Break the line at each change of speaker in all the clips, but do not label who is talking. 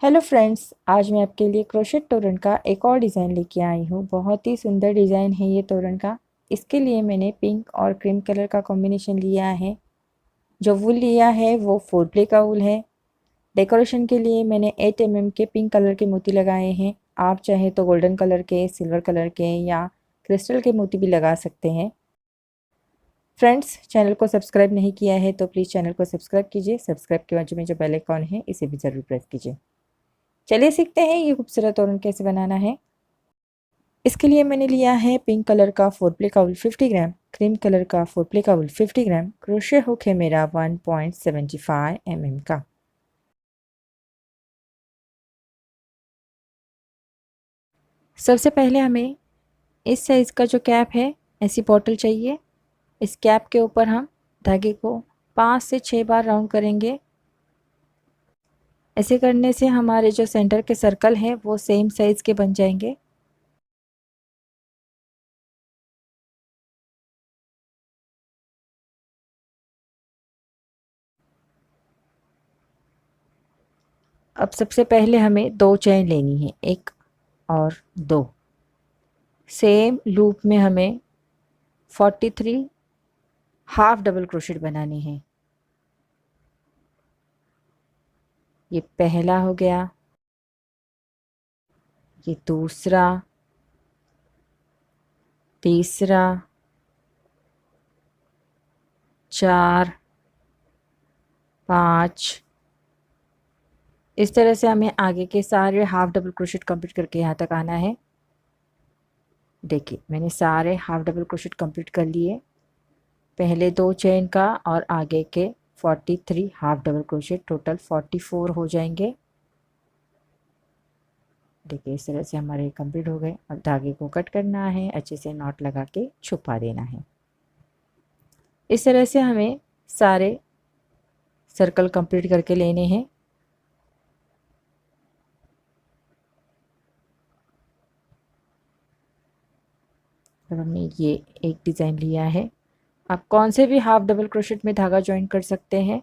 Hello friends, आज मैं आपके लिए क्रोशेट तोरण का एक और डिज़ाइन लेके आई हूँ। बहुत ही सुंदर डिज़ाइन है ये तोरण का। इसके लिए मैंने पिंक और क्रीम कलर का कॉम्बिनेशन लिया है। जो वूल लिया है वो 4 प्ले का वूल है। डेकोरेशन के लिए मैंने 8 mm के पिंक कलर के मोती लगाए हैं। आप चाहे तो गोल्डन कलर के, सिल्वर कलर के या क्रिस्टल के मोती भी लगा सकते हैं। फ्रेंड्स, चैनल को सब्सक्राइब नहीं किया है तो प्लीज़ चैनल को सब्सक्राइब कीजिए। सब्सक्राइब के बाजू में जो बेल आइकॉन है इसे भी ज़रूर प्रेस कीजिए। चलिए सीखते हैं ये खूबसूरत तोरण कैसे बनाना है। इसके लिए मैंने लिया है पिंक कलर का 4 प्ले का वूल 50 ग्राम, क्रीम कलर का 4 प्ले का वूल 50 ग्राम, क्रोशे हुक है मेरा 1.75 mm का। सबसे पहले हमें इस साइज़ का जो कैप है ऐसी बॉटल चाहिए। इस कैप के ऊपर हम धागे को 5 से 6 बार राउंड करेंगे। ऐसे करने से हमारे जो सेंटर के सर्कल हैं वो सेम साइज़ के बन जाएंगे। अब सबसे पहले हमें 2 चेन लेनी है, 1 और 2। सेम लूप में हमें 43 हाफ डबल क्रोशेट बनाने हैं। ये पहला हो गया, ये दूसरा, तीसरा, 4, 5। इस तरह से हमें आगे के सारे हाफ डबल क्रोशेट कंप्लीट करके यहाँ तक आना है। देखिए, मैंने सारे हाफ डबल क्रोशेट कंप्लीट कर लिए। पहले 2 चेन का और आगे के 43 हाफ डबल क्रोशेट, टोटल 44 हो जाएंगे। देखिए, इस तरह से हमारे कंप्लीट हो गए। अब धागे को कट करना है, अच्छे से नॉट लगा के छुपा देना है। इस तरह से हमें सारे सर्कल कंप्लीट करके लेने हैं। अब हमने ये एक डिज़ाइन लिया है। आप कौन से भी हाफ डबल क्रोशेट में धागा ज्वाइन कर सकते हैं।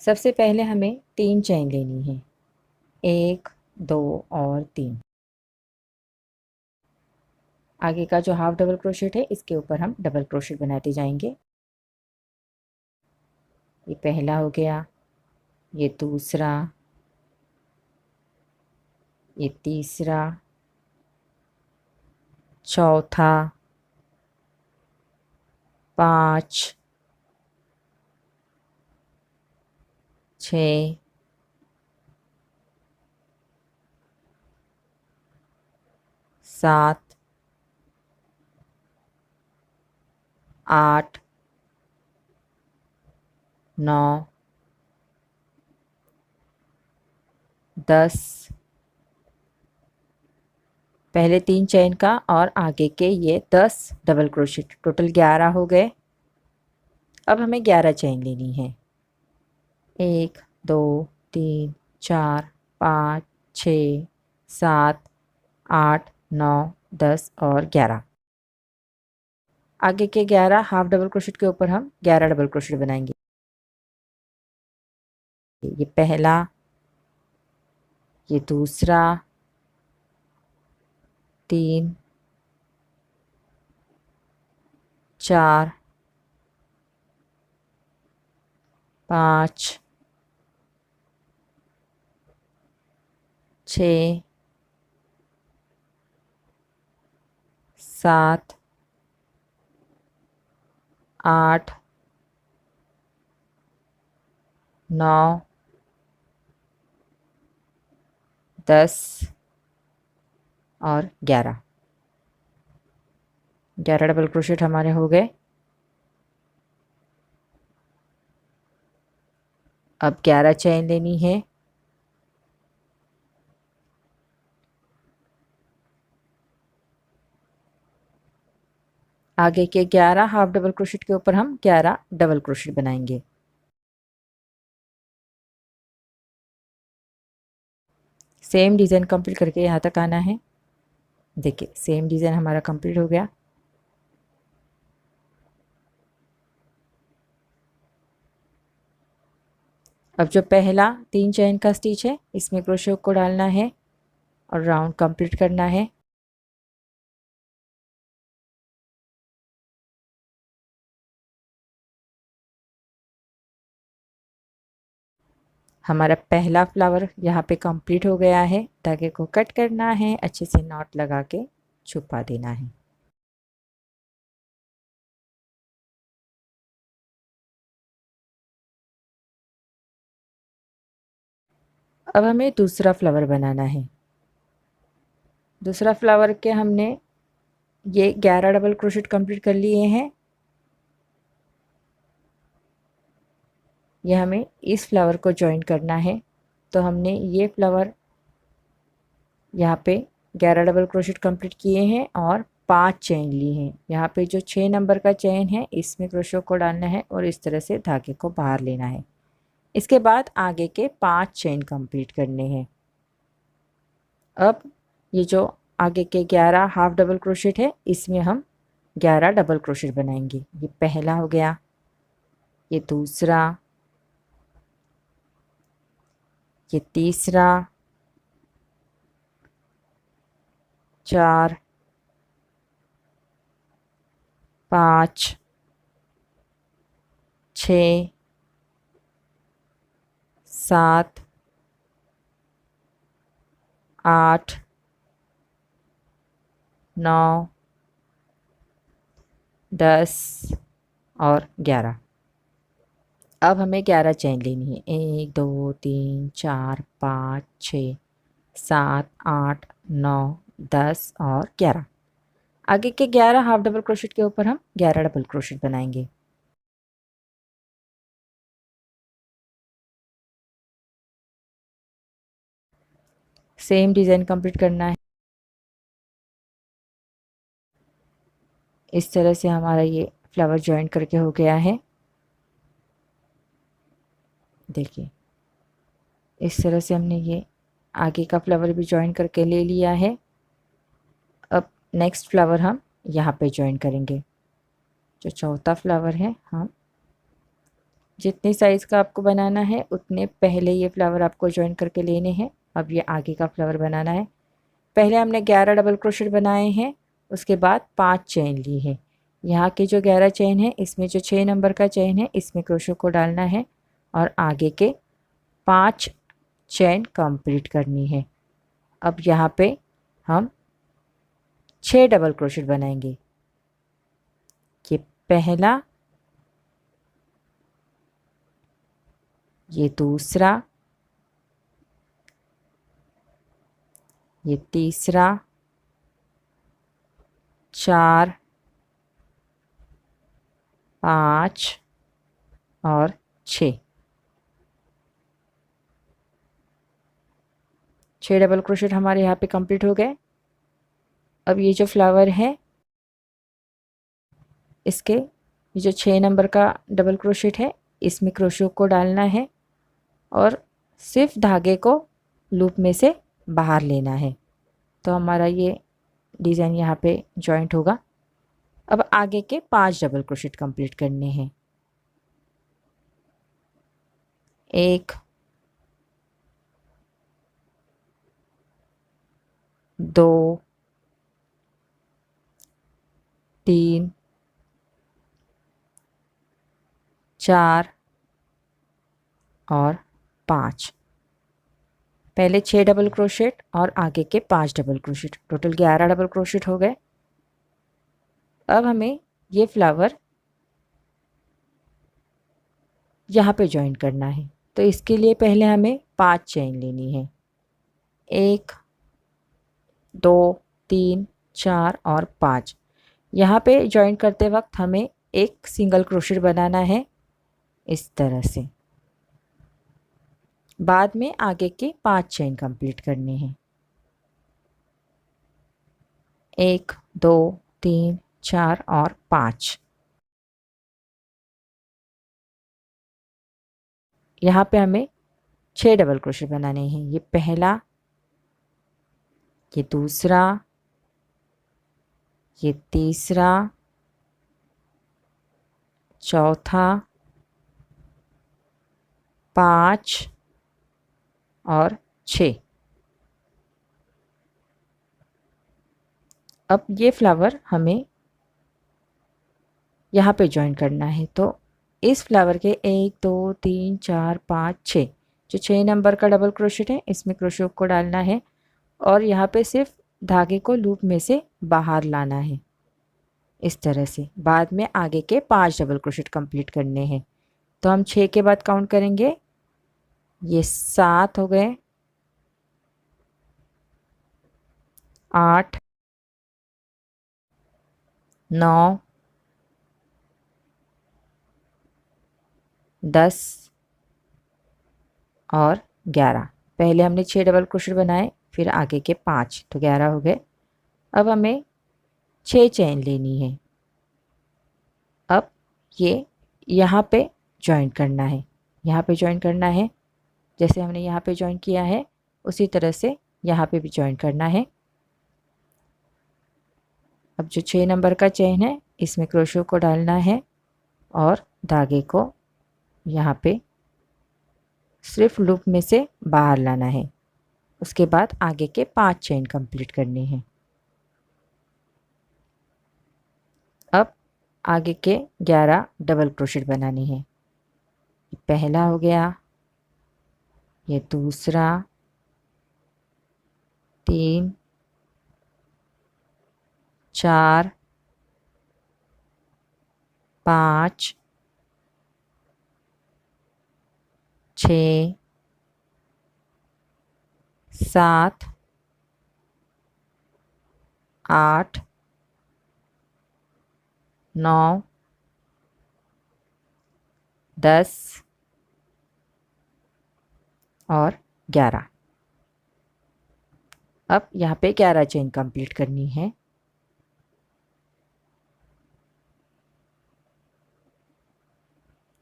सबसे पहले हमें 3 चेन लेनी है, 1, 2 और 3। आगे का जो हाफ डबल क्रोशेट है इसके ऊपर हम डबल क्रोशेट बनाते जाएंगे। ये पहला हो गया, ये दूसरा, ये तीसरा, चौथा, 5, 6, 7, 8, 9, 10। पहले 3 चेन का और आगे के ये 10 डबल क्रोशेट, टोटल 11 हो गए। अब हमें 11 चेन लेनी है, 1, 2, 3, 4, 5, 6, 7, 8, 9, 10 और 11। आगे के 11 हाफ डबल क्रोशेट के ऊपर हम 11 डबल क्रोशेट बनाएंगे। ये पहला, ये दूसरा, 3, 4, 5, 6, 7, 8, 9, 10 और 11। 11 डबल क्रोशेट हमारे हो गए। अब 11 चेन लेनी है, आगे के 11 हाफ डबल क्रोशेट के ऊपर हम 11 डबल क्रोशेट बनाएंगे। सेम डिज़ाइन कंप्लीट करके यहाँ तक आना है। देखिए, सेम डिज़ाइन हमारा कंप्लीट हो गया। अब जो पहला 3 चेन का स्टिच है इसमें क्रोशे हुक को डालना है और राउंड कंप्लीट करना है। हमारा पहला फ्लावर यहाँ पे कंप्लीट हो गया है। धागे को कट करना है, अच्छे से नॉट लगा के छुपा देना है। अब हमें दूसरा फ्लावर बनाना है। दूसरा फ्लावर के हमने ये 11 डबल क्रोशेट कंप्लीट कर लिए हैं। ये हमें इस फ्लावर को जॉइन करना है। तो हमने ये फ्लावर यहाँ पे 11 डबल क्रोशेट कंप्लीट किए हैं और 5 चेन ली हैं। यहाँ पे जो 6 नंबर का चेन है इसमें क्रोशे को डालना है और इस तरह से धागे को बाहर लेना है। इसके बाद आगे के 5 चेन कंप्लीट करने हैं। अब ये जो आगे के 11 हाफ डबल क्रोशेट है इसमें हम 11 डबल क्रोशेट बनाएंगे। ये पहला हो गया, ये दूसरा, ये तीसरा, 4, 5, 6, 7, 8, 9, 10 और 11। अब हमें 11 चेन लेनी है। 1 2 3 4 5 6 7 8 9 10 और 11। आगे के 11 हाफ डबल क्रोशेट के ऊपर हम 11 डबल क्रोशेट बनाएंगे। सेम डिज़ाइन कंप्लीट करना है। इस तरह से हमारा ये फ्लावर जॉइन करके हो गया है। देखिए इस तरह से हमने ये आगे का फ्लावर भी जॉइन करके ले लिया है। अब नेक्स्ट फ्लावर हम यहाँ पे जॉइन करेंगे। जो चौथा फ्लावर है, हम जितने साइज़ का आपको बनाना है उतने पहले ये फ्लावर आपको जॉइन करके लेने हैं। अब ये आगे का फ्लावर बनाना है। पहले हमने 11 डबल क्रोशेट बनाए हैं, उसके बाद 5 चेन ली है। यहाँ के जो 11 चेन है इसमें जो 6 नंबर का चेन है इसमें क्रोशे को डालना है और आगे के 5 चेन कंप्लीट करनी है। अब यहाँ पे हम 6 डबल क्रोशेट बनाएंगे। ये पहला, ये दूसरा, ये तीसरा, 4, 5 और 6। 6 डबल क्रोशेट हमारे यहाँ पे कंप्लीट हो गए। अब ये जो फ्लावर है इसके ये जो 6 नंबर का डबल क्रोशेट है इसमें क्रोशे को डालना है और सिर्फ धागे को लूप में से बाहर लेना है। तो हमारा ये डिज़ाइन यहाँ पे जॉइंट होगा। अब आगे के 5 डबल क्रोशेट कंप्लीट करने हैं। 1, 2, 3, 4 और 5। पहले 6 डबल क्रोशेट और आगे के 5 double crochet, total 11 double crochet हो गए। अब हमें ये फ्लावर यहाँ पे जॉइन करना है। तो इसके लिए पहले हमें 5 चेन लेनी है। 1, 2, 3, 4 और 5। यहाँ पे जॉइन करते वक्त हमें एक सिंगल क्रोशेट बनाना है इस तरह से। बाद में आगे के 5 चेन कंप्लीट करने हैं। 1, 2, 3, 4 और 5। यहाँ पे हमें 6 डबल क्रोशेट बनाने हैं। ये पहला, ये दूसरा, ये तीसरा, चौथा, 5 और 6। अब ये फ्लावर हमें यहाँ पे ज्वाइन करना है, तो इस फ्लावर के 1 2 3 4 5 6, जो 6 नंबर का डबल क्रोशेट है इसमें क्रोशे को डालना है और यहाँ पे सिर्फ धागे को लूप में से बाहर लाना है इस तरह से। बाद में आगे के 5 डबल क्रोशेट कंप्लीट करने हैं। तो हम 6 के बाद काउंट करेंगे, ये 7 हो गए, 8 9 10 और 11। पहले हमने 6 डबल क्रोशेट बनाए, फिर आगे के 5, तो 11 हो गए। अब हमें 6 चेन लेनी है। अब ये यहाँ पे ज्वाइन करना है, यहाँ पे ज्वाइन करना है, जैसे हमने यहाँ पे ज्वाइन किया है उसी तरह से यहाँ पे भी ज्वाइन करना है। अब जो 6 नंबर का चेन है इसमें क्रोशे को डालना है और धागे को यहाँ पे सिर्फ लूप में से बाहर लाना है। उसके बाद आगे के 5 चेन कंप्लीट करने हैं। अब आगे के 11 डबल क्रोशेट बनाने हैं। पहला हो गया, ये दूसरा, 3 4 5 6 7 8 9 10 और 11। अब यहाँ पे 11 चेन कंप्लीट करनी है।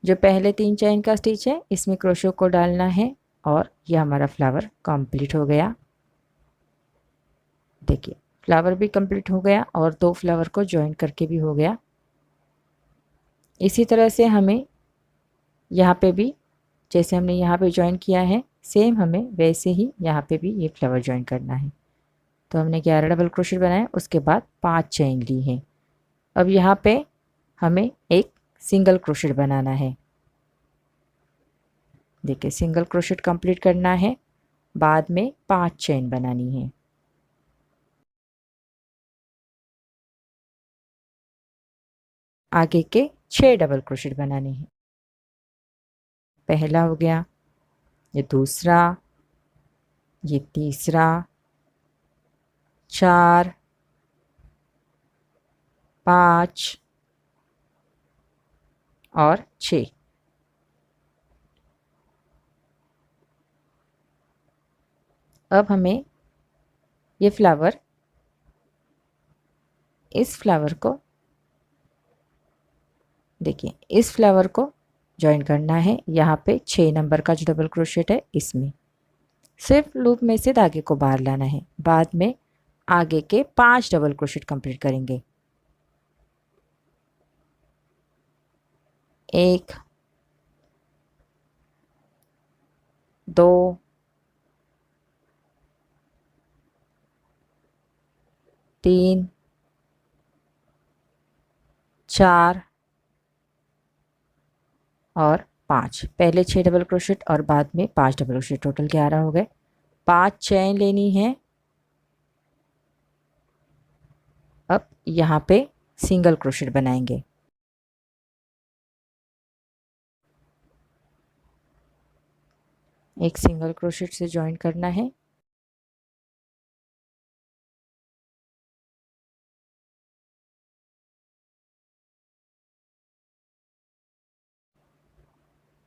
जो पहले 3 चेन का स्टिच है इसमें क्रोशे को डालना है और ये हमारा फ्लावर कंप्लीट हो गया। देखिए फ्लावर भी कंप्लीट हो गया और 2 फ्लावर को ज्वाइन करके भी हो गया। इसी तरह से हमें यहाँ पे भी, जैसे हमने यहाँ पे ज्वाइन किया है सेम हमें वैसे ही यहाँ पे भी ये फ्लावर ज्वाइन करना है। तो हमने 11 डबल क्रोशेट बनाए, उसके बाद 5 चेन ली हैं। अब यहाँ पे हमें एक सिंगल क्रोशेट बनाना है। देखिए सिंगल क्रोशेट कंप्लीट करना है, बाद में 5 चेन बनानी है। आगे के 6 डबल क्रोशेट बनाने हैं। पहला हो गया, ये दूसरा, ये तीसरा, 4 5 और 6। अब हमें ये फ्लावर, इस फ्लावर को देखिए, इस फ्लावर को ज्वाइन करना है यहाँ पे 6 नंबर का जो डबल क्रोशेट है इसमें। सिर्फ लूप में से धागे को बाहर लाना है, बाद में आगे के 5 डबल क्रोशेट कंप्लीट करेंगे। 1 2 3 4 और 5। पहले 6 डबल क्रोशेट और बाद में 5 डबल क्रोशेट, टोटल 11 हो गए। 5 चेन लेनी है। अब यहाँ पे सिंगल क्रोशेट बनाएंगे। एक सिंगल क्रोशेट से ज्वाइन करना है।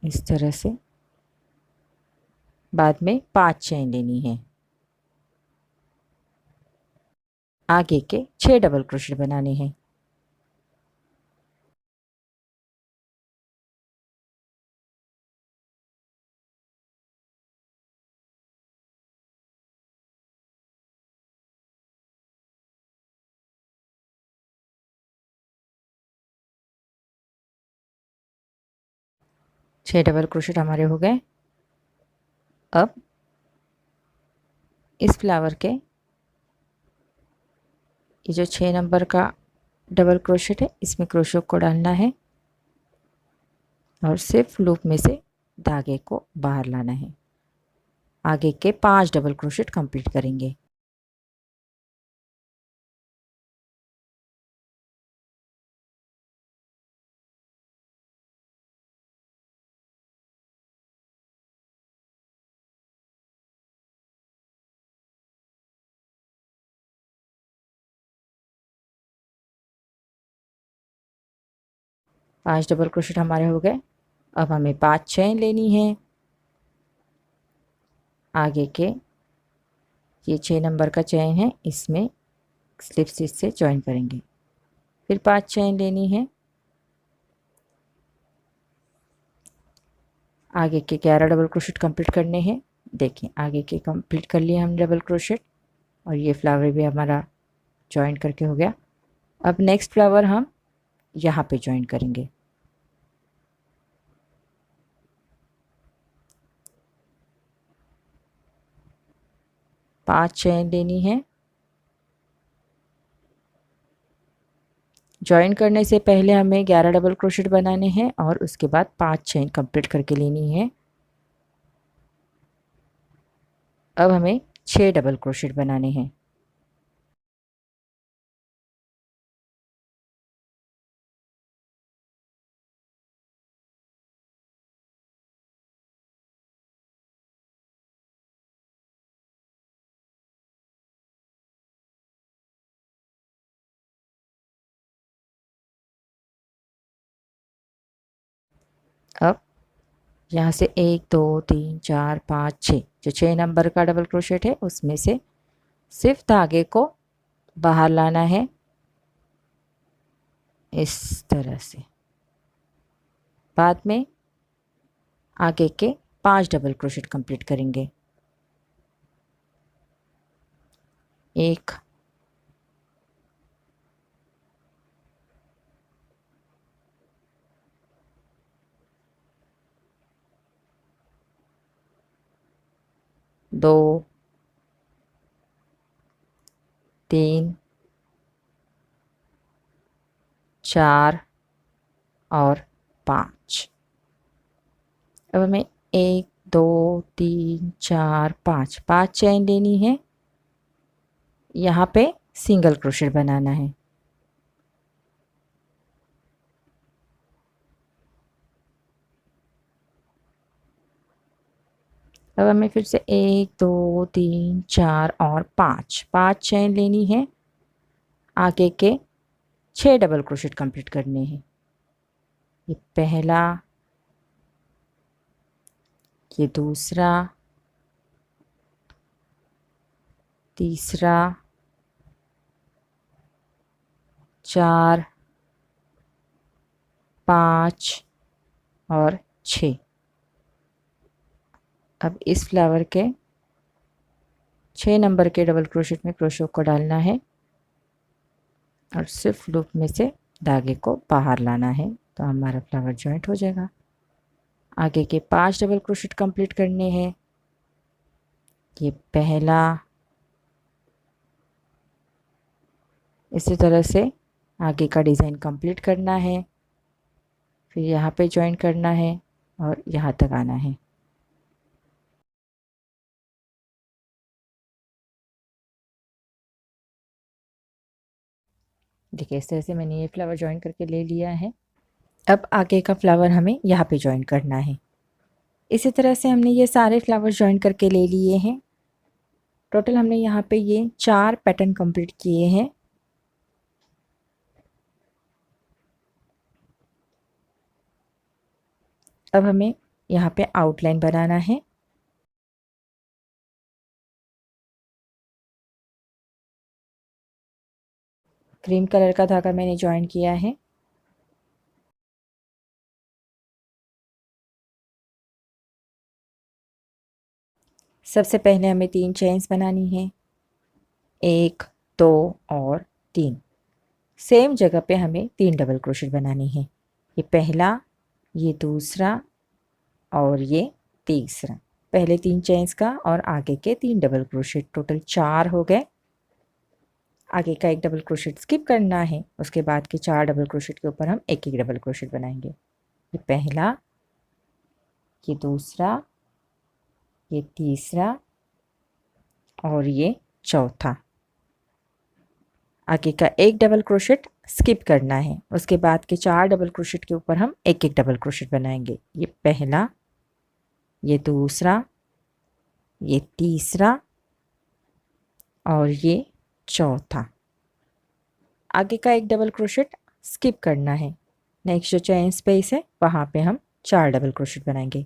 इस तरह से बाद में 5 चेन लेनी है। आगे के 6 डबल क्रोशेट बनाने हैं। छः डबल क्रोशेट हमारे हो गए। अब इस फ्लावर के ये जो 6 नंबर का डबल क्रोशेट है इसमें क्रोशेट को डालना है और सिर्फ लूप में से धागे को बाहर लाना है। आगे के 5 डबल क्रोशेट कंप्लीट करेंगे। पांच डबल क्रोशेट हमारे हो गए। अब हमें 5 चेन लेनी है। आगे के ये 6 नंबर का चेन है इसमें स्लिप स्टिच से जॉइन करेंगे। फिर 5 चेन लेनी है। आगे के 11 डबल क्रोशेट कंप्लीट करने हैं। देखिए आगे के कंप्लीट कर लिए हम डबल क्रोशेट और ये फ्लावर भी हमारा जॉइन करके हो गया। अब नेक्स्ट फ्लावर हम यहाँ पे जॉइन करेंगे। पांच चेन लेनी है। जॉइन करने से पहले हमें 11 डबल क्रोशेट बनाने हैं और उसके बाद 5 चेन कंप्लीट करके लेनी है। अब हमें 6 डबल क्रोशेट बनाने हैं। अब यहाँ से 1 2 3 4 5 6 जो 6 नंबर का डबल क्रोशेट है उसमें से सिर्फ धागे को बाहर लाना है इस तरह से। बाद में आगे के 5 डबल क्रोशेट कंप्लीट करेंगे। 1 2 3 4 और 5। अब हमें 1 2 3 4 5 5 चेन लेनी है। यहाँ पे सिंगल क्रोशेट बनाना है। अब हमें फिर से 1 2 3 4 और 5 चेन लेनी है। आगे के 6 डबल क्रोशेट कंप्लीट करने हैं। ये पहला, ये दूसरा, तीसरा, 4 5 और 6। अब इस फ्लावर के 6 नंबर के डबल क्रोशेट में क्रोशेट को डालना है और सिर्फ लूप में से धागे को बाहर लाना है तो हमारा फ्लावर जॉइंट हो जाएगा। आगे के 5 डबल क्रोशेट कंप्लीट करने हैं। ये पहला, इसी तरह से आगे का डिज़ाइन कंप्लीट करना है। फिर यहाँ पे जॉइन करना है और यहाँ तक आना है। देखिए इस तरह से मैंने ये फ्लावर जॉइन करके ले लिया है। अब आगे का फ्लावर हमें यहाँ पे जॉइन करना है। इसी तरह से हमने ये सारे फ्लावर जॉइन करके ले लिए हैं। टोटल हमने यहाँ पे ये 4 पैटर्न कंप्लीट किए हैं। अब हमें यहाँ पे आउटलाइन बनाना है। क्रीम कलर का धागा मैंने जॉइन किया है। सबसे पहले हमें 3 चेन्स बनानी है, 1 2 और 3। सेम जगह पे हमें 3 डबल क्रोशेट बनानी है। ये पहला, ये दूसरा और ये तीसरा। पहले 3 चेन्स का और आगे के 3 डबल क्रोशेट, टोटल 4 हो गए। आगे का एक डबल क्रोशेट स्किप करना है, उसके बाद के 4 डबल क्रोशेट के ऊपर हम एक एक डबल क्रोशेट बनाएंगे। ये पहला, ये दूसरा, ये तीसरा और ये चौथा। आगे का एक डबल क्रोशेट स्किप करना है, उसके बाद के 4 डबल क्रोशेट के ऊपर हम एक एक डबल क्रोशेट बनाएंगे। ये पहला, ये दूसरा, ये तीसरा और ये चौथा। आगे का एक डबल क्रोशेट स्किप करना है, नेक्स्ट जो चेन स्पेस है वहाँ पे हम 4 डबल क्रोशेट बनाएंगे।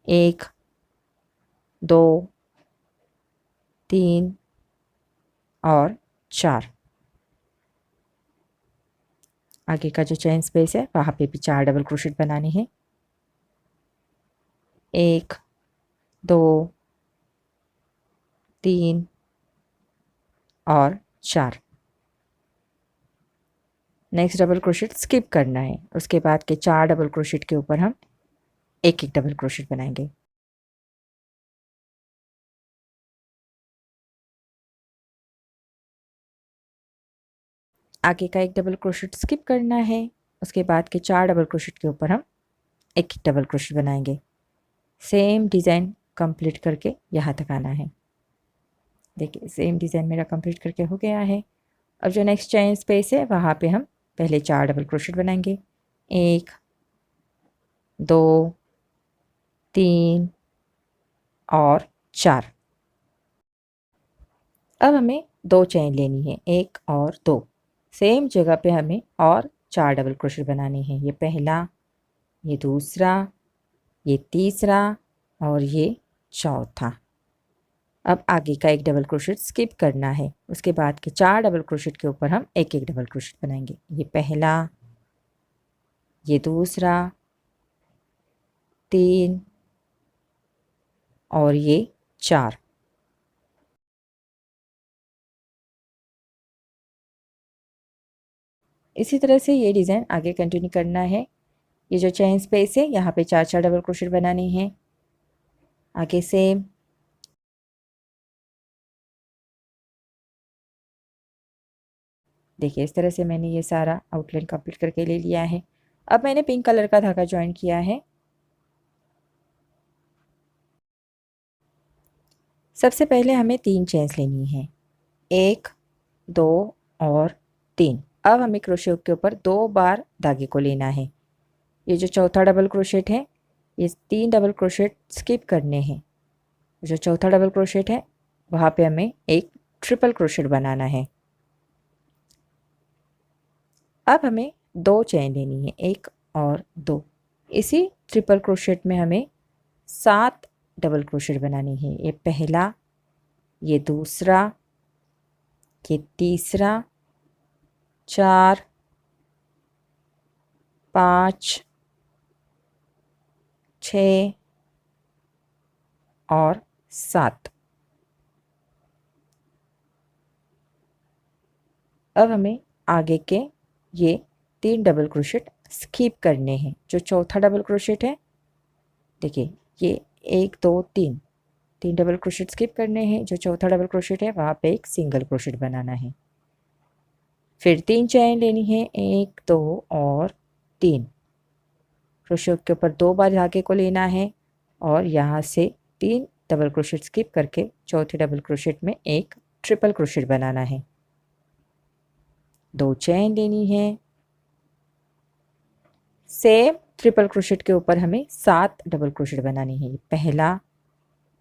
1 2 3 और 4। आगे का जो चेन स्पेस है वहाँ पे भी 4 डबल क्रोशेट बनाने हैं। 1 2 3 और 4। नेक्स्ट डबल क्रोशेट स्किप करना है, उसके बाद के 4 डबल क्रोशेट के ऊपर हम एक एक डबल क्रोशेट बनाएंगे। आगे का एक डबल क्रोशेट स्किप करना है, उसके बाद के 4 डबल क्रोशेट के ऊपर हम एक एक डबल क्रोशेट बनाएंगे। सेम डिज़ाइन कंप्लीट करके यहाँ तक आना है। देखिए सेम डिज़ाइन मेरा कंप्लीट करके हो गया है। अब जो नेक्स्ट चेन स्पेस है वहाँ पे हम पहले 4 डबल क्रोशेट बनाएंगे। 1 2 3 और 4। अब हमें 2 चेन लेनी है, 1 और 2। सेम जगह पे हमें और 4 डबल क्रोशेट बनाने हैं। ये पहला, ये दूसरा, ये तीसरा और ये चौथा। अब आगे का एक डबल क्रोशेट स्किप करना है, उसके बाद के 4 डबल क्रोशेट के ऊपर हम एक एक डबल क्रोशेट बनाएंगे। ये पहला, ये दूसरा, 3 और ये 4। इसी तरह से ये डिज़ाइन आगे कंटिन्यू करना है। ये जो चेन स्पेस है यहाँ पे 4 4 डबल क्रोशेट बनाने हैं। आगे सेम। देखिए इस तरह से मैंने ये सारा आउटलाइन कंप्लीट करके ले लिया है। अब मैंने पिंक कलर का धागा ज्वाइन किया है। सबसे पहले हमें 3 चेन्स लेनी है, 1 2 और 3। अब हमें क्रोशे के ऊपर 2 बार धागे को लेना है। ये जो चौथा डबल क्रोशेट है, ये 3 डबल क्रोशेट स्किप करने हैं। जो चौथा डबल क्रोशेट है वहाँ पे हमें एक ट्रिपल क्रोशेट बनाना है। अब हमें 2 चेन लेनी है, 1 और 2। इसी ट्रिपल क्रोशेट में हमें 7 डबल क्रोशेट बनानी है। ये पहला, ये दूसरा, ये तीसरा, 4 5 6 और 7। अब हमें आगे के ये 3 डबल क्रोशेट स्किप करने हैं। जो चौथा डबल क्रोशेट है, देखिए ये 1 2 3 डबल क्रोशेट स्किप करने हैं। जो चौथा डबल क्रोशेट है वहाँ पे एक सिंगल क्रोशेट बनाना है। फिर 3 चेन लेनी है, 1 2 और 3। क्रोशेट के ऊपर 2 बार धागे को लेना है और यहाँ से 3 डबल क्रोशेट स्किप करके चौथे डबल क्रोशेट में एक ट्रिपल क्रोशेट बनाना है। 2 चेन लेनी है। सेम ट्रिपल क्रोशेट के ऊपर हमें 7 डबल क्रोशेट बनाने हैं। ये पहला,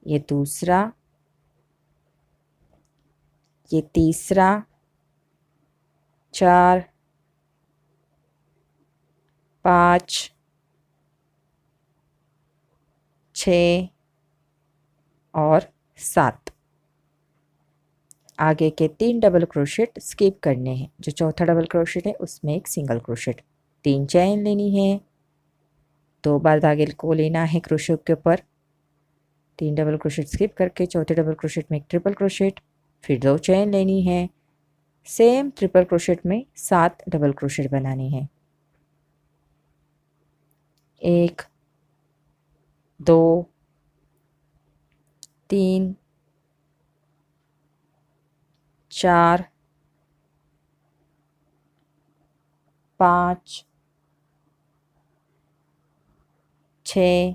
ये दूसरा, ये तीसरा, 4 5 6 और 7। आगे के 3 डबल क्रोशेट स्किप करने हैं। जो चौथा डबल क्रोशेट है उसमें एक सिंगल क्रोशेट। 3 चेन लेनी है, 2 बार धागे को लेना है क्रोशेट के ऊपर, 3 डबल क्रोशेट स्किप करके चौथे डबल क्रोशेट में एक ट्रिपल क्रोशेट, फिर 2 चेन लेनी है। सेम ट्रिपल क्रोशेट में 7 डबल क्रोशेट बनाने हैं। 1 2 3 4 5 6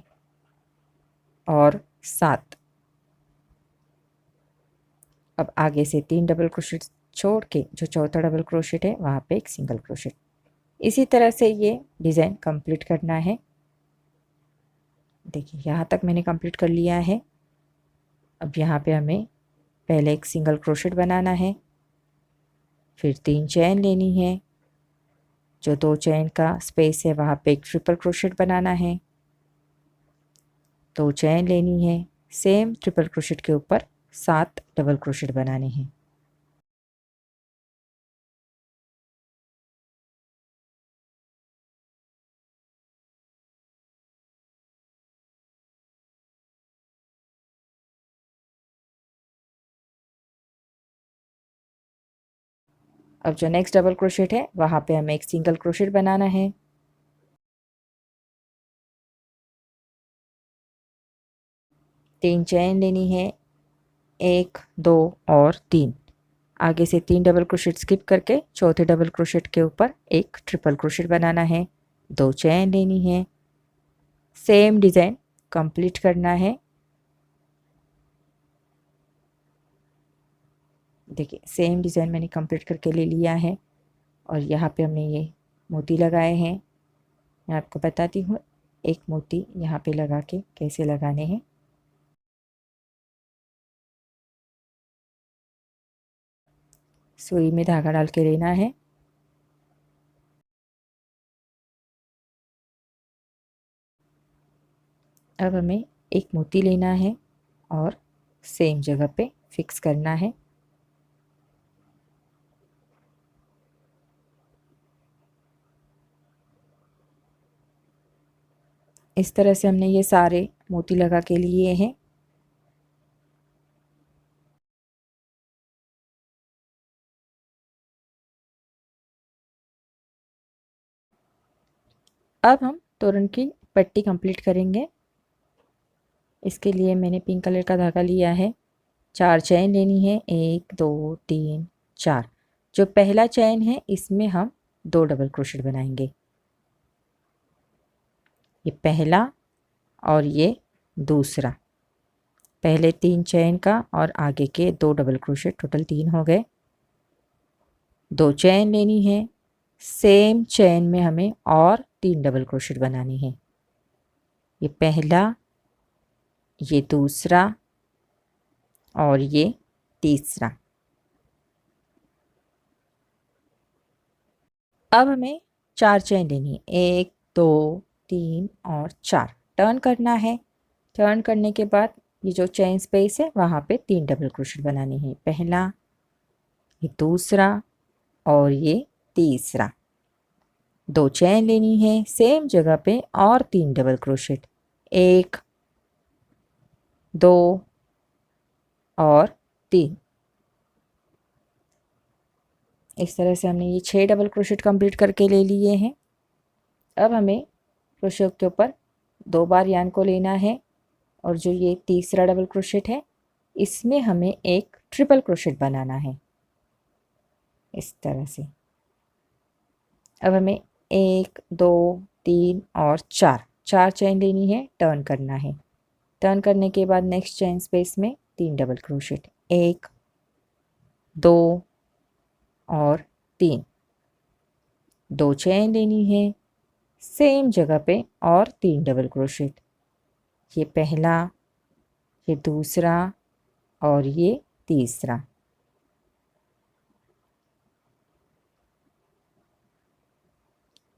और 7। अब आगे से 3 डबल क्रोशेट छोड़ के जो चौथा डबल क्रोशेट है वहाँ पे एक सिंगल क्रोशेट। इसी तरह से ये डिज़ाइन कंप्लीट करना है। देखिए यहाँ तक मैंने कंप्लीट कर लिया है। अब यहाँ पे हमें पहले एक सिंगल क्रोशेट बनाना है, फिर 3 चेन लेनी है, जो 2 चेन का स्पेस है वहाँ पे एक ट्रिपल क्रोशेट बनाना है, 2 चेन लेनी है, सेम ट्रिपल क्रोशेट के ऊपर 7 डबल क्रोशेट बनाने हैं। अब जो नेक्स्ट डबल क्रोशेट है वहाँ पे हमें एक सिंगल क्रोशेट बनाना है, तीन चेन लेनी है, 1 2 और 3। आगे से 3 डबल क्रोशेट स्किप करके चौथे डबल क्रोशेट के ऊपर एक ट्रिपल क्रोशेट बनाना है, 2 चेन लेनी है, सेम डिज़ाइन कंप्लीट करना है। देखिए सेम डिज़ाइन मैंने कंप्लीट करके ले लिया है और यहाँ पे हमने ये मोती लगाए हैं। मैं आपको बताती हूँ एक मोती यहाँ पे लगा के कैसे लगाने हैं। सुई में धागा डाल के लेना है, अब हमें एक मोती लेना है और सेम जगह पे फिक्स करना है। इस तरह से हमने ये सारे मोती लगा के लिए हैं। अब हम तोरण की पट्टी कंप्लीट करेंगे। इसके लिए मैंने पिंक कलर का धागा लिया है, 4 चैन लेनी है, 1 2 3 4। जो पहला चैन है इसमें हम 2 डबल क्रोशेट बनाएंगे, ये पहला और ये दूसरा। पहले 3 चैन का और आगे के 2 डबल क्रोशेट, टोटल 3 हो गए। 2 चैन लेनी है, सेम चैन में हमें और 3 डबल क्रोशेट बनानी है, ये पहला, ये दूसरा और ये तीसरा। अब हमें 4 चेन लेनी है, 1 2 3 और 4। टर्न करना है, टर्न करने के बाद ये जो चेन स्पेस है वहाँ पे 3 डबल क्रोशेट बनाने हैं, पहला, ये दूसरा और ये तीसरा। 2 चेन लेनी है सेम जगह पे और 3 डबल क्रोशेट, 1 2 और 3। इस तरह से हमने ये 6 डबल क्रोशेट कंप्लीट करके ले लिए हैं। अब हमें क्रोशेट के ऊपर 2 बार यार्न को लेना है और जो ये तीसरा डबल क्रोशेट है इसमें हमें एक ट्रिपल क्रोशेट बनाना है, इस तरह से। अब हमें 1 2 3 और 4 चेन लेनी है, टर्न करना है। टर्न करने के बाद नेक्स्ट चेन स्पेस में 3 डबल क्रोशेट, 1 2 और 3। 2 चेन लेनी है सेम जगह पे और 3 डबल क्रोशेट, ये पहला, ये दूसरा और ये तीसरा।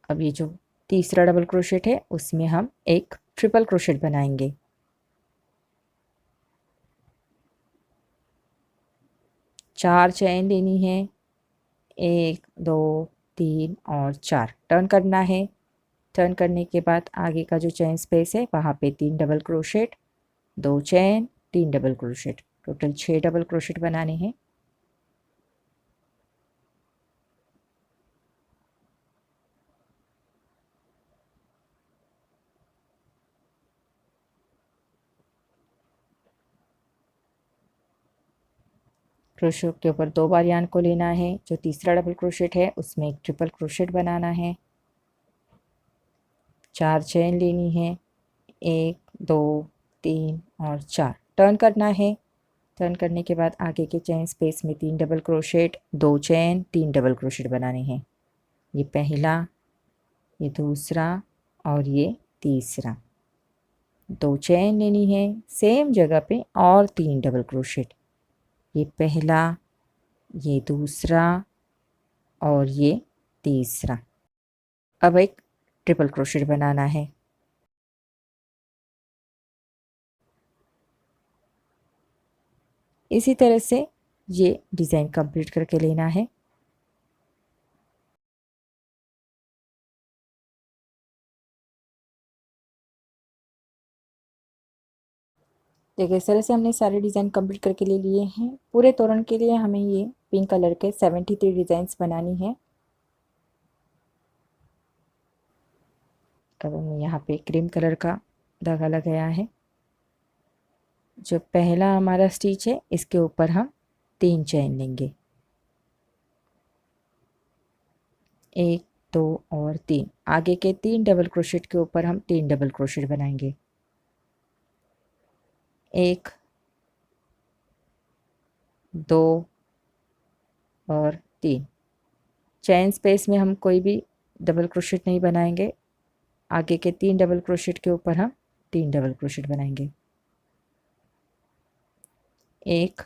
अब ये जो तीसरा डबल क्रोशेट है उसमें हम एक ट्रिपल क्रोशेट बनाएंगे, 4 चेन लेनी है, 1 2 3 और 4। टर्न करना है, टर्न करने के बाद आगे का जो चेन स्पेस है वहाँ पे 3 double crochet, 2 chain, 3 double crochet, total 6 double crochet बनाने हैं। क्रोशो के ऊपर 2 बार यार्न को लेना है। जो तीसरा डबल क्रोशेट है उसमें एक ट्रिपल क्रोशेट बनाना है, 4 चेन लेनी है, 1 2 3 और 4 टर्न करना है। टर्न करने के बाद आगे के चेन स्पेस में 3 double crochet, 2 chain, 3 double crochet बनाने हैं। ये पहला, ये दूसरा और ये तीसरा। 2 चेन लेनी है सेम जगह पे और 3 डबल क्रोशेट। ये पहला, ये दूसरा और ये तीसरा। अब एक ट्रिपल क्रोशेट बनाना है। इसी तरह से ये डिज़ाइन कंप्लीट करके लेना है। देखिए इस तरह से हमने सारे डिज़ाइन कंप्लीट करके ले लिए हैं। पूरे तोरण के लिए हमें ये पिंक कलर के 73 डिज़ाइंस बनानी है। अब हमने यहाँ पे क्रीम कलर का धागा लगाया है। जो पहला हमारा स्टिच है इसके ऊपर हम 3 चेन लेंगे, 1 2 और 3। आगे के 3 डबल क्रोशेट के ऊपर हम 3 डबल क्रोशेट बनाएंगे, 1 2 और 3। चेन स्पेस में हम कोई भी डबल क्रोशेट नहीं बनाएंगे। आगे के 3 डबल क्रोशेट के ऊपर हम 3 डबल क्रोशेट बनाएंगे, 1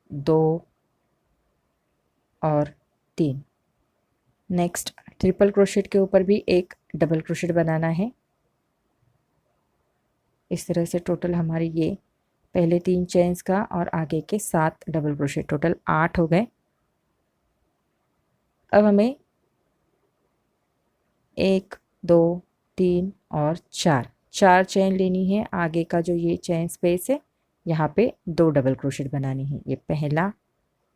2 और 3। नेक्स्ट ट्रिपल क्रोशेट के ऊपर भी एक डबल क्रोशेट बनाना है। इस तरह से टोटल हमारी ये पहले 3 चेन्स का और आगे के 7 डबल क्रोशेट, टोटल 8 हो गए। अब हमें 1 2 3 और 4 चेन लेनी है। आगे का जो ये चेन स्पेस है यहाँ पे 2 डबल क्रोशेट बनानी है। ये पहला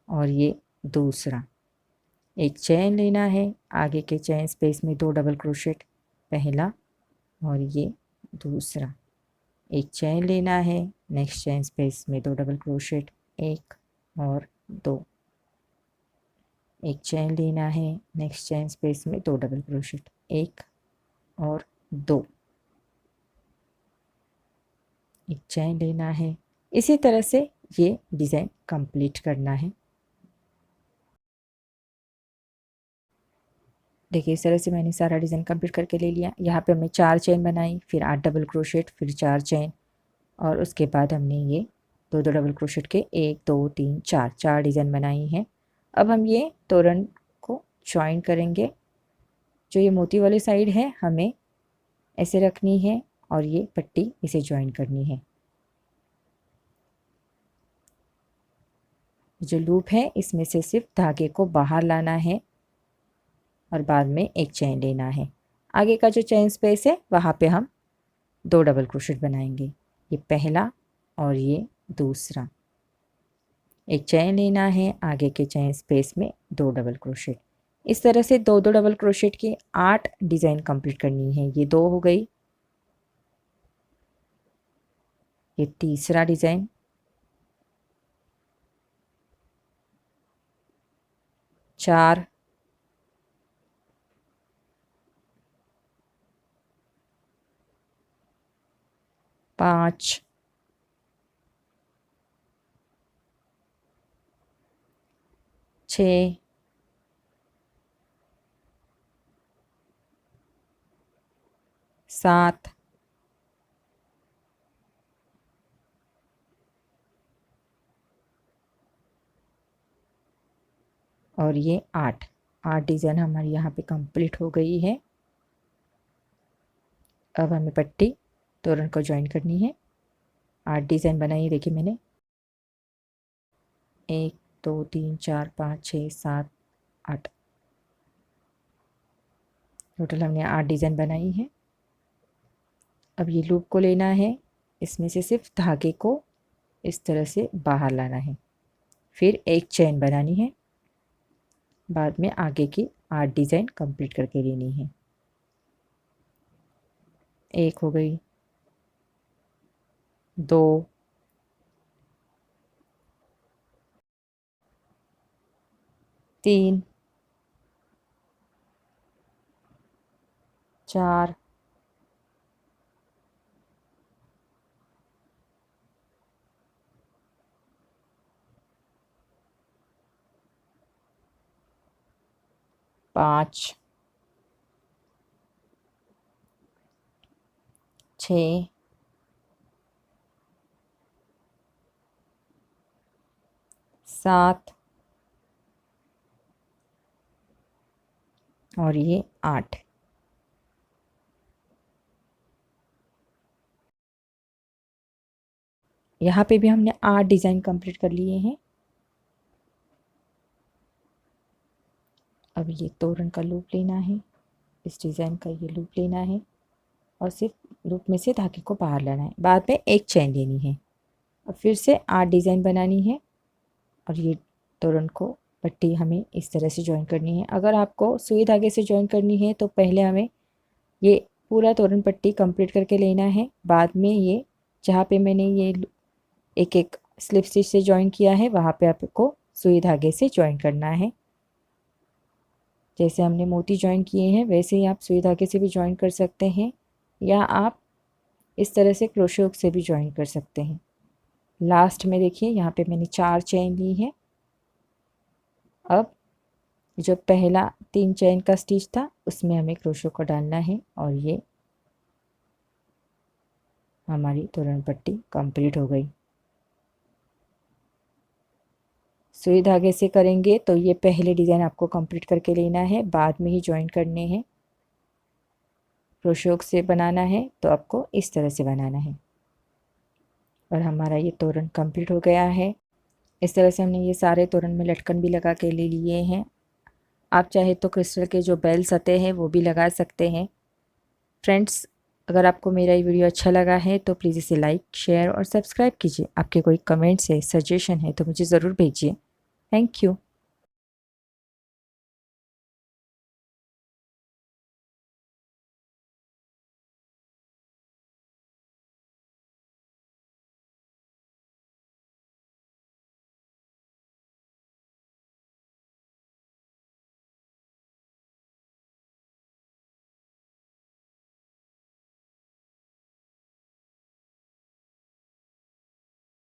और ये दूसरा। एक चेन लेना है, आगे के चेन स्पेस में 2 डबल क्रोशेट, पहला और ये दूसरा। एक चेन लेना है, नेक्स्ट चेन स्पेस में 2 डबल क्रोशेट, 1 और 2। एक चेन लेना है, नेक्स्ट चेन स्पेस में 2 डबल क्रोशेट, 1 और 2। एक चेन लेना है। इसी तरह से ये डिज़ाइन कंप्लीट करना है। देखिए इस तरह से मैंने सारा डिज़ाइन कंप्लीट करके ले लिया। यहाँ पे हमने 4 चेन बनाई, फिर 8 डबल क्रोशेट, फिर 4 चेन और उसके बाद हमने ये 2 डबल क्रोशेट के 1 2 3 4 डिज़ाइन बनाई हैं। अब हम ये तोरण को जॉइन करेंगे। जो ये मोती वाली साइड है हमें ऐसे रखनी है और ये पट्टी इसे जॉइन करनी है। जो लूप है इसमें से सिर्फ धागे को बाहर लाना है और बाद में एक चेन लेना है। आगे का जो चेन स्पेस है वहाँ पे हम 2 डबल क्रोशेट बनाएंगे, ये पहला और ये दूसरा। एक चेन लेना है, आगे के चेन स्पेस में 2 डबल क्रोशेट। इस तरह से 2 डबल क्रोशेट की 8 डिज़ाइन कंप्लीट करनी है। ये 2 हो गई, ये तीसरा डिज़ाइन, चार, 5, 6, 7, और ये 8 डिज़ाइन हमारी यहाँ पे कंप्लीट हो गई है। अब हमें पट्टी तोरण को ज्वाइन करनी है। 8 डिज़ाइन बनाई, देखिए मैंने 1 2 3 4 5 6 7 8, टोटल हमने 8 डिज़ाइन बनाई है। अब ये लूप को लेना है, इसमें से सिर्फ धागे को इस तरह से बाहर लाना है, फिर एक चेन बनानी है, बाद में आगे की 8 डिज़ाइन कंप्लीट करके लेनी है। एक हो गई, 2, 3 4 5 6 7 और ये 8। यहाँ पे भी हमने 8 डिज़ाइन कंप्लीट कर लिए हैं। अब ये तोरण का लूप लेना है, इस डिज़ाइन का ये लूप लेना है और सिर्फ लूप में से धागे को बाहर लाना है। बाद में एक चेन लेनी है और फिर से 8 डिज़ाइन बनानी है और ये तोरण को पट्टी हमें इस तरह से जॉइन करनी है। अगर आपको सुई धागे से जॉइन करनी है तो पहले हमें ये पूरा तोरण पट्टी कंप्लीट करके लेना है। बाद में ये जहाँ पे मैंने ये एक एक स्लिप स्टिच से जॉइन किया है वहाँ पे आपको सुई धागे से जॉइन करना है। जैसे हमने मोती जॉइन किए हैं वैसे ही आप सुई धागे से भी जॉइन कर सकते हैं या आप इस तरह से क्रोशे हुक से भी जॉइन कर सकते हैं। लास्ट में देखिए यहाँ पे मैंने 4 चेन ली है। अब जो पहला 3 चेन का स्टिच था उसमें हमें क्रोशे को डालना है और ये हमारी तोरण पट्टी कंप्लीट हो गई। सुई धागे से करेंगे तो ये पहले डिज़ाइन आपको कंप्लीट करके लेना है, बाद में ही जॉइन करने हैं। क्रोशे हुक से बनाना है तो आपको इस तरह से बनाना है। और हमारा ये तोरण कंप्लीट हो गया है। इस तरह से हमने ये सारे तोरण में लटकन भी लगा के ले लिए हैं। आप चाहे तो क्रिस्टल के जो बेल्स आते हैं वो भी लगा सकते हैं। फ्रेंड्स, अगर आपको मेरा ये वीडियो अच्छा लगा है तो प्लीज़ इसे लाइक, शेयर और सब्सक्राइब कीजिए। आपके कोई कमेंट्स है, सजेशन है तो मुझे ज़रूर भेजिए। Thank you.